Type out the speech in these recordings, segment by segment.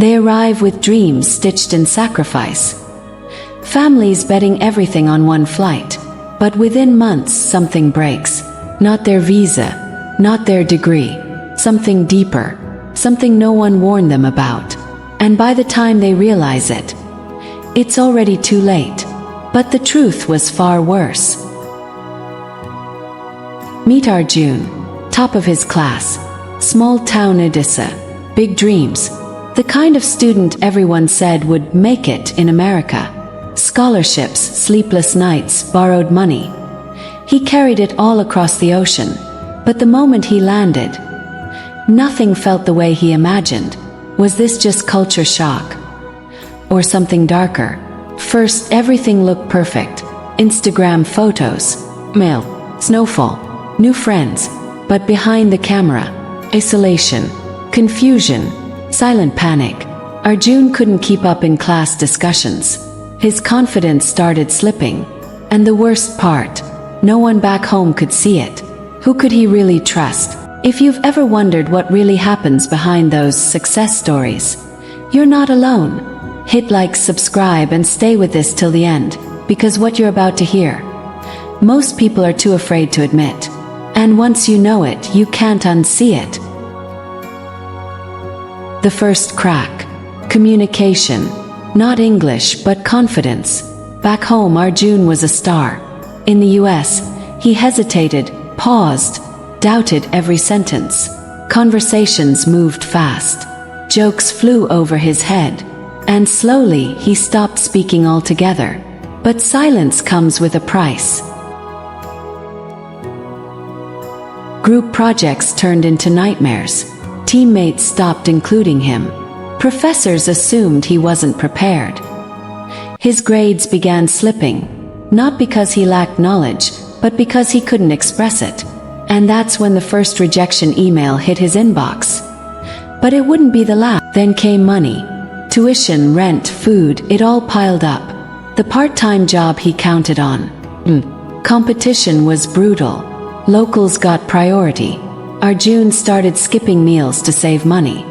They arrive with dreams stitched in sacrifice. Families betting everything on one flight. But within months something breaks. Not their visa, not their degree. Something deeper, something no one warned them about. And by the time they realize it, it's already too late. But the truth was far worse. Meet Arjun, top of his class. Small town Odisha, big dreams. The kind of student everyone said would make it in America. Scholarships, sleepless nights, borrowed money. He carried it all across the ocean. But the moment he landed, nothing felt the way he imagined. Was this just culture shock? Or something darker? First, everything looked perfect. Instagram photos, mail, snowfall, new friends. But behind the camera, isolation, confusion, silent panic. Arjun couldn't keep up in class discussions. His confidence started slipping. And the worst part, no one back home could see it. Who could he really trust? If you've ever wondered what really happens behind those success stories, you're not alone. Hit like, subscribe, and stay with this till the end, because what you're about to hear, most people are too afraid to admit. And once you know it, you can't unsee it. The first crack. Communication. Not English, but confidence. Back home, Arjun was a star. In the US, he hesitated, paused, doubted every sentence. Conversations moved fast. Jokes flew over his head. And slowly, he stopped speaking altogether. But silence comes with a price. Group projects turned into nightmares. Teammates stopped including him. Professors assumed he wasn't prepared. His grades began slipping, not because he lacked knowledge, but because he couldn't express it. And that's when the first rejection email hit his inbox. But it wouldn't be the last. Then came money. Tuition, rent, food, it all piled up. The part-time job he counted on. Competition was brutal. Locals got priority. Arjun started skipping meals to save money.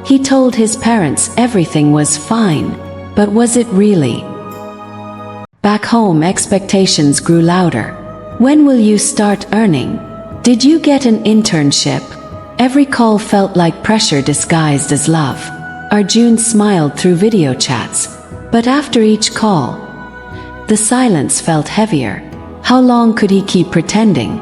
He told his parents everything was fine, but was it really? Back home, expectations grew louder. When will you start earning? Did you get an internship? Every call felt like pressure disguised as love. Arjun smiled through video chats, but after each call, the silence felt heavier. How long could he keep pretending?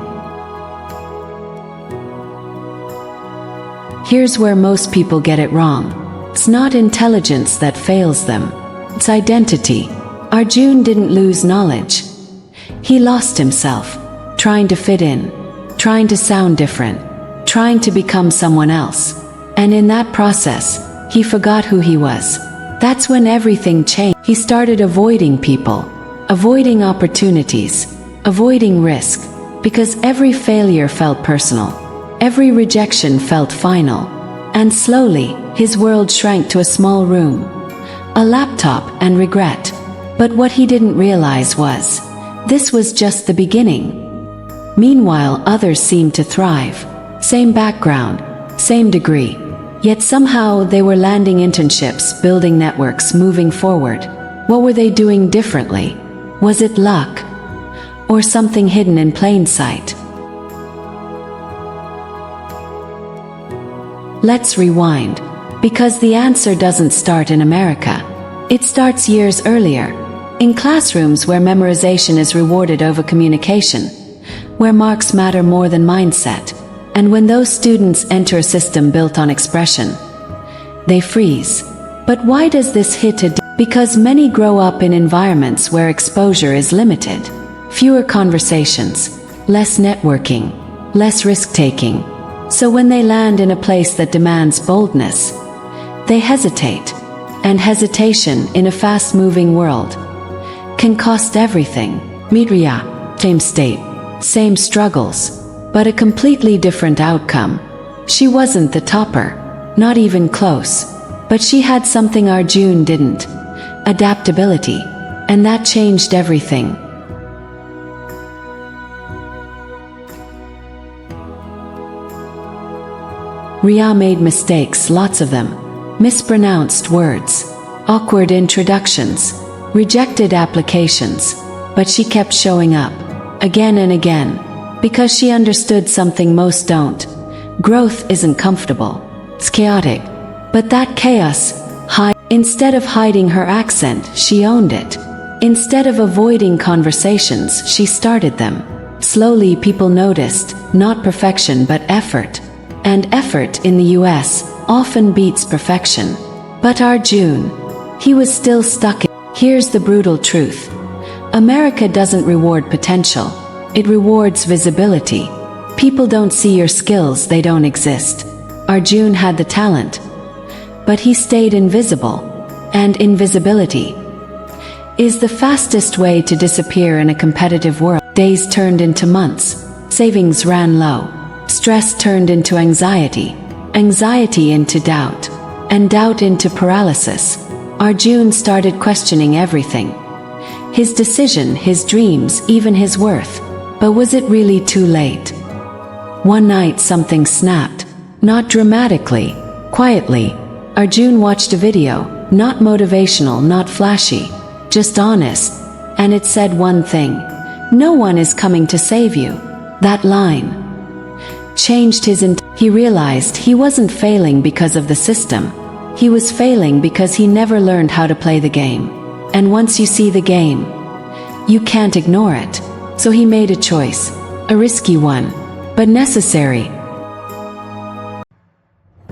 Here's where most people get it wrong. It's not intelligence that fails them. It's identity. Arjun didn't lose knowledge. He lost himself, trying to fit in, trying to sound different, trying to become someone else. And in that process, he forgot who he was. That's when everything changed. He started avoiding people, avoiding opportunities, avoiding risk, because every failure felt personal. Every rejection felt final. And slowly, his world shrank to a small room, a laptop and regret. But what he didn't realize was, this was just the beginning. Meanwhile, others seemed to thrive. Same background, same degree. Yet somehow they were landing internships, building networks, moving forward. What were they doing differently? Was it luck? Or something hidden in plain sight? Let's rewind. Because the answer doesn't start in America. It starts years earlier. In classrooms where memorization is rewarded over communication. Where marks matter more than mindset. And when those students enter a system built on expression, they freeze. But why does this hit Because many grow up in environments where exposure is limited. Fewer conversations, less networking, less risk-taking. So when they land in a place that demands boldness, they hesitate. And hesitation in a fast-moving world can cost everything. Meet Ria, same state, same struggles, but a completely different outcome. She wasn't the topper, not even close, but she had something Arjun didn't: adaptability. And that changed everything. Ria made mistakes, lots of them. mispronounced words, awkward introductions, rejected applications, but she kept showing up, again and again, because she understood something most don't. Growth isn't comfortable, it's chaotic, but that chaos, instead of hiding her accent, she owned it. Instead of avoiding conversations, she started them. Slowly people noticed, not perfection but effort. And effort in the US often beats perfection. But Arjun, he was still stuck in. Here's the brutal truth. America doesn't reward potential. It rewards visibility. People don't see your skills, they don't exist. Arjun had the talent, but he stayed invisible. And invisibility is the fastest way to disappear in a competitive world. Days turned into months. Savings ran low. Stress turned into anxiety. Anxiety into doubt. And doubt into paralysis. Arjun started questioning everything. His decision, his dreams, even his worth. But was it really too late? One night something snapped. Not dramatically, quietly. Arjun watched a video, not motivational, not flashy, just honest, and it said one thing: no one is coming to save you. That line changed he realized he wasn't failing because of the system. He was failing because he never learned how to play the game. And once you see the game, you can't ignore it. So he made a choice, a risky one, but necessary.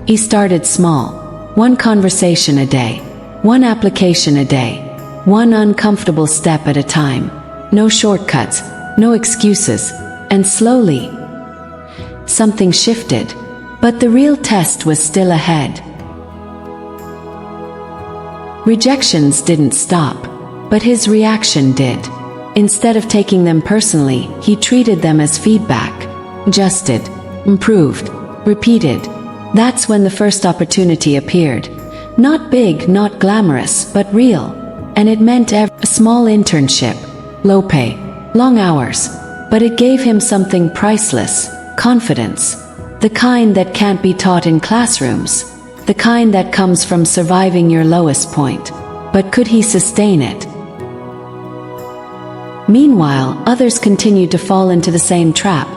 He started small, one conversation a day, one application a day, one uncomfortable step at a time. No shortcuts, no excuses, and slowly, something shifted, but the real test was still ahead. Rejections didn't stop, but his reaction did. Instead of taking them personally, he treated them as feedback. Adjusted, improved, repeated. That's when the first opportunity appeared. Not big, not glamorous, but real. And it meant a small internship, low pay, long hours. But it gave him something priceless: confidence. The kind that can't be taught in classrooms. The kind that comes from surviving your lowest point. But could he sustain it? Meanwhile, others continued to fall into the same trap.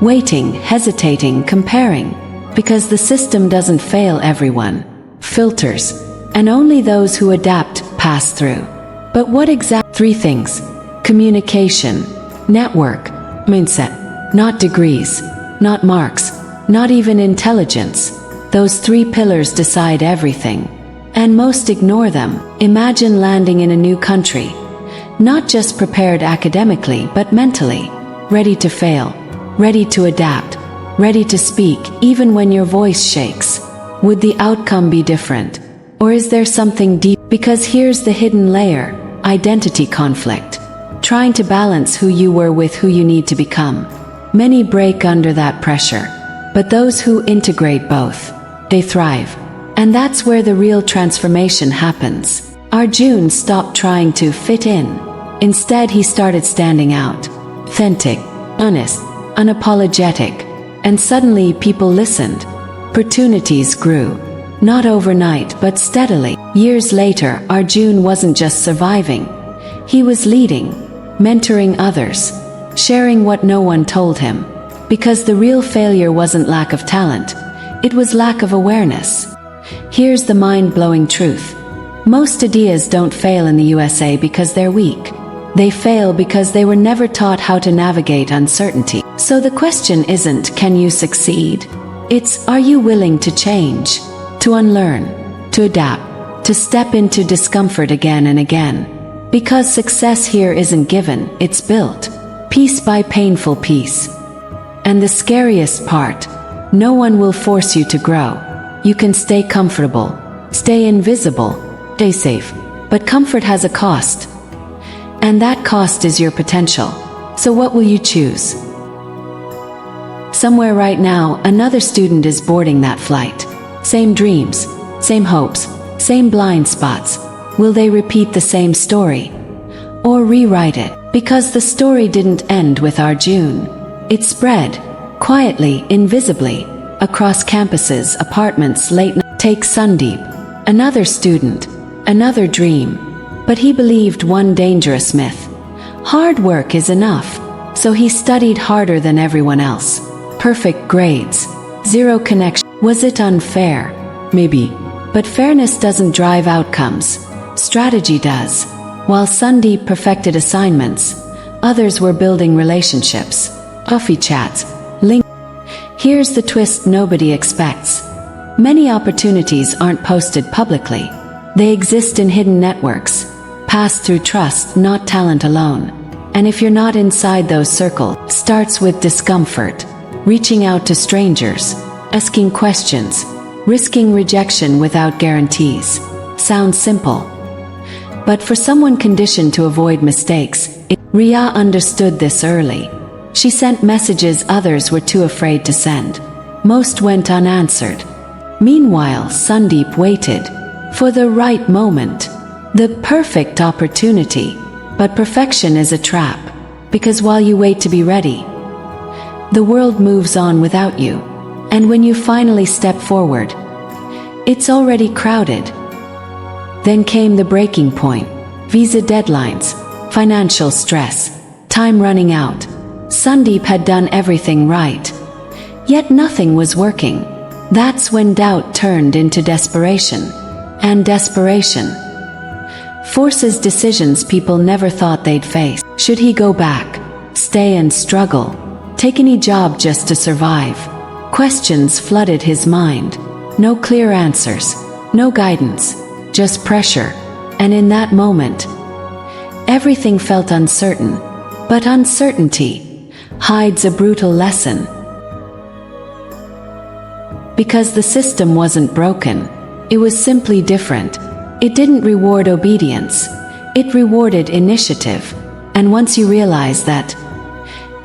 Waiting, hesitating, comparing. Because the system doesn't fail everyone. Filters. And only those who adapt pass through. But what exact? 3 things. Communication, network, mindset. Not degrees, not marks, not even intelligence. Those 3 pillars decide everything. And most ignore them. Imagine landing in a new country. Not just prepared academically, but mentally. Ready to fail. Ready to adapt. Ready to speak, even when your voice shakes. Would the outcome be different? Or is there something deep? Because here's the hidden layer: identity conflict. Trying to balance who you were with who you need to become. Many break under that pressure. But those who integrate both, they thrive. And that's where the real transformation happens. Arjun stopped trying to fit in. Instead, he started standing out. Authentic, honest, unapologetic. And suddenly people listened. Opportunities grew. Not overnight, but steadily. Years later, Arjun wasn't just surviving. He was leading, mentoring others, sharing what no one told him. Because the real failure wasn't lack of talent. It was lack of awareness. Here's the mind-blowing truth. Most ideas don't fail in the USA because they're weak. They fail because they were never taught how to navigate uncertainty. So the question isn't, can you succeed? It's, are you willing to change? To unlearn? To adapt? To step into discomfort again and again? Because success here isn't given, it's built. Piece by painful piece. And the scariest part, no one will force you to grow. You can stay comfortable, stay invisible, stay safe. But comfort has a cost. And that cost is your potential. So what will you choose? Somewhere right now, another student is boarding that flight. Same dreams, same hopes, same blind spots. Will they repeat the same story? Or rewrite it? Because the story didn't end with Arjun. It spread, quietly, invisibly, across campuses, apartments, late night. Take Sundeep. Another student, another dream. But he believed one dangerous myth. Hard work is enough. So he studied harder than everyone else. Perfect grades. Zero connection. Was it unfair? Maybe. But fairness doesn't drive outcomes. Strategy does. While Sandeep perfected assignments, others were building relationships. Coffee chats. Here's the twist nobody expects. Many opportunities aren't posted publicly. They exist in hidden networks, passed through trust, not talent alone. And if you're not inside those circles, starts with discomfort, reaching out to strangers, asking questions, risking rejection without guarantees. Sounds simple. But for someone conditioned to avoid mistakes, Ria understood this early. She sent messages others were too afraid to send. Most went unanswered. Meanwhile, Sandeep waited for the right moment, the perfect opportunity. But perfection is a trap, because while you wait to be ready, the world moves on without you. And when you finally step forward, it's already crowded. Then came the breaking point. Visa deadlines, financial stress, time running out. Sandeep had done everything right, yet nothing was working. That's when doubt turned into desperation. And desperation forces decisions people never thought they'd face. Should he go back, stay and struggle, take any job just to survive? Questions flooded his mind. No clear answers, no guidance, just pressure. And in that moment, everything felt uncertain. But uncertainty hides a brutal lesson. Because the system wasn't broken, it was simply different. It didn't reward obedience, it rewarded initiative. And once you realize that,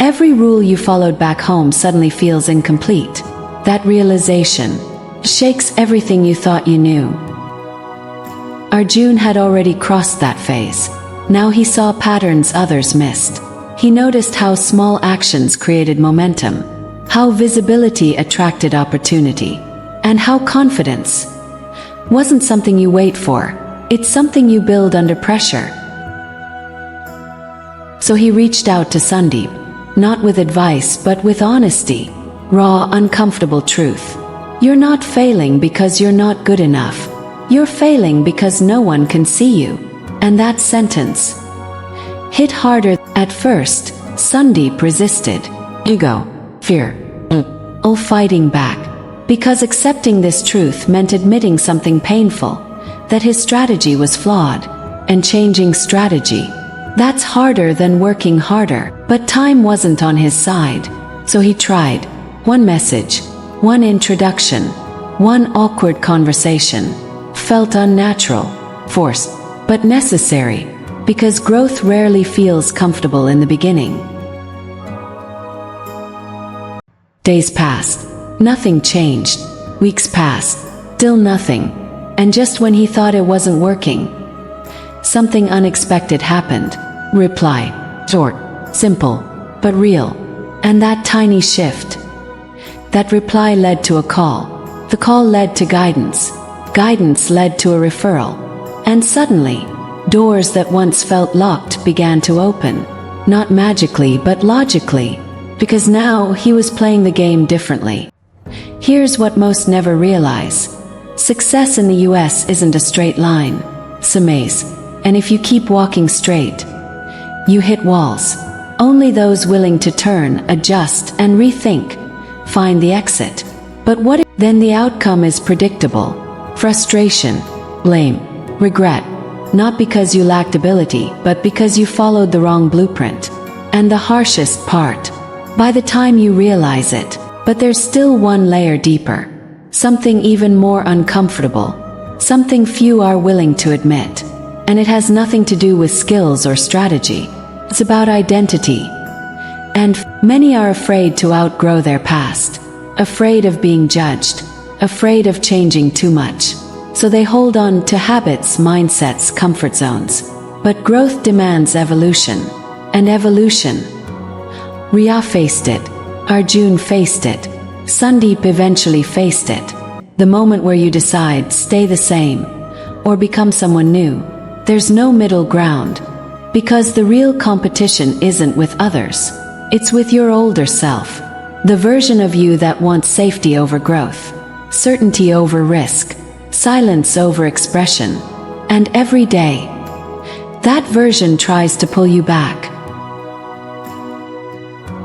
every rule you followed back home suddenly feels incomplete. That realization shakes everything you thought you knew. Arjun had already crossed that phase. Now he saw patterns others missed. He noticed how small actions created momentum, how visibility attracted opportunity, and how confidence wasn't something you wait for, it's something you build under pressure. So he reached out to Sandeep, not with advice but with honesty, raw, uncomfortable truth. You're not failing because you're not good enough. You're failing because no one can see you. And that sentence hit harder. At first, Sandeep resisted. Ego, fear, all fighting back. Because accepting this truth meant admitting something painful, that his strategy was flawed. And changing strategy, that's harder than working harder. But time wasn't on his side. So he tried. One message, one introduction, one awkward conversation. Felt unnatural, forced, but necessary. Because growth rarely feels comfortable in the beginning. Days passed. Nothing changed. Weeks passed. Still nothing. And just when he thought it wasn't working, something unexpected happened. Reply. Short, simple, but real. And that tiny shift. That reply led to a call. The call led to guidance. Guidance led to a referral. And suddenly, doors that once felt locked began to open. Not magically but logically. Because now he was playing the game differently. Here's what most never realize. Success in the US isn't a straight line. It's a maze. And if you keep walking straight, you hit walls. Only those willing to turn, adjust, and rethink find the exit. But what if then the outcome is predictable? Frustration, blame, regret. Not because you lacked ability, but because you followed the wrong blueprint. And the harshest part, by the time you realize it, but there's still one layer deeper. Something even more uncomfortable. Something few are willing to admit. And it has nothing to do with skills or strategy. It's about identity. And many are afraid to outgrow their past. Afraid of being judged. Afraid of changing too much. So they hold on to habits, mindsets, comfort zones. But growth demands evolution. And evolution. Ria faced it. Arjun faced it. Sandeep eventually faced it. The moment where you decide, stay the same. or become someone new. There's no middle ground. Because the real competition isn't with others. It's with your older self. The version of you that wants safety over growth, certainty over risk, silence over expression. And every day, that version tries to pull you back.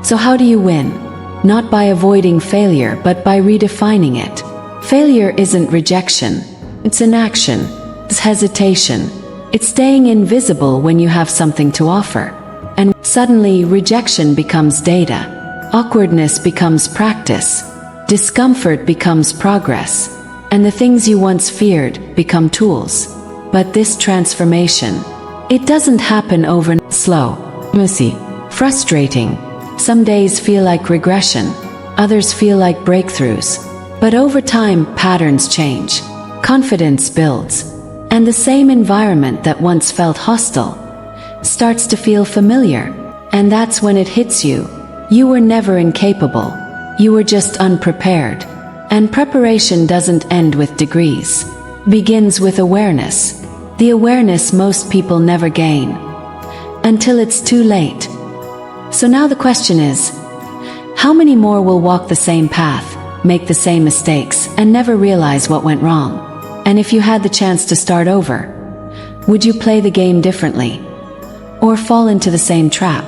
So how do you win? Not by avoiding failure, but by redefining it. Failure isn't rejection. It's inaction. It's hesitation. It's staying invisible when you have something to offer. And suddenly rejection becomes data. Awkwardness becomes practice. Discomfort becomes progress. And the things you once feared become tools. But this transformation, it doesn't happen overnight. Slow, messy, frustrating. Some days feel like regression. Others feel like breakthroughs. But over time, patterns change. Confidence builds. And the same environment that once felt hostile starts to feel familiar. And that's when it hits you. You were never incapable. You were just unprepared. And preparation doesn't end with degrees. Begins with awareness. The awareness most people never gain. Until it's too late. So now the question is, how many more will walk the same path, make the same mistakes, and never realize what went wrong? And if you had the chance to start over, would you play the game differently? Or fall into the same trap?